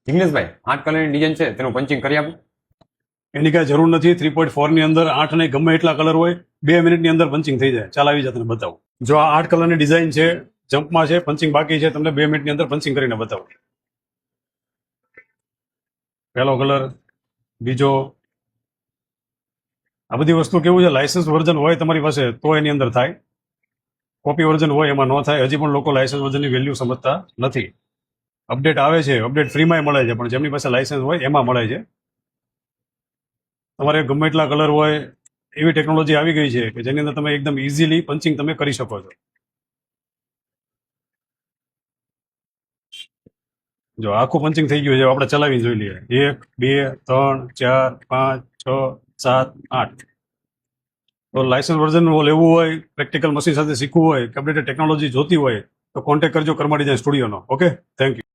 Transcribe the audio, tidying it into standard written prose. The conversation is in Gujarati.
જિગ્નેશભાઈ 8 કલરની ડિઝાઇન છે તેનું પંચિંગ કરી આપું? એની કાંઈ જરૂર નથી. 3.4 ની અંદર 8 ને ગમે એટલા કલર હોય 2 મિનિટની અંદર પંચિંગ થઈ જાય. ચાલ આવી જા, તને બતાવું. જો આ 8 કલરની ડિઝાઇન છે, જમ્પમાં છે, પંચિંગ બાકી છે, તમને 2 મિનિટની અંદર પંચિંગ કરીને બતાવું. પહેલો કલર, બીજો. આ બધી વસ્તુ કેવું છે, લાયસન્સ વર્ઝન હોય તમારી પાસે તો એની અંદર થાય. કોપી વર્ઝન હોય એમાં ન થાય. હજી પણ લોકો લાયસન્સ વર્ઝનની વેલ્યુ સમજતા નથી. અપડેટ આવે છે, અપડેટ ફ્રીમાં મળે છે, પણ જેમની પાસે લાયસન્સ હોય એમાં મળે છે. તમારે ગમે એટલા કલર હોય એવી ટેકનોલોજી આવી ગઈ છે કે જેની અંદર તમે એકદમ ઇઝીલી પંચિંગ તમે કરી શકો છો. જો આખું પંચિંગ થઈ ગયું છે, આપણે ચલાવી જોઈ લઈએ. 1 2 3 4 5 6 7 8. તો લાયસન્સ વર્ઝન લેવું હોય, પ્રેક્ટિકલ મશીન સાથે શીખવું હોય, કમ્પ્યુટર ટેકનોલોજી જોતી હોય તો કોન્ટેક્ટ કરજો કરમાડી જાય સ્ટુડિયોનો. Okay, thank you.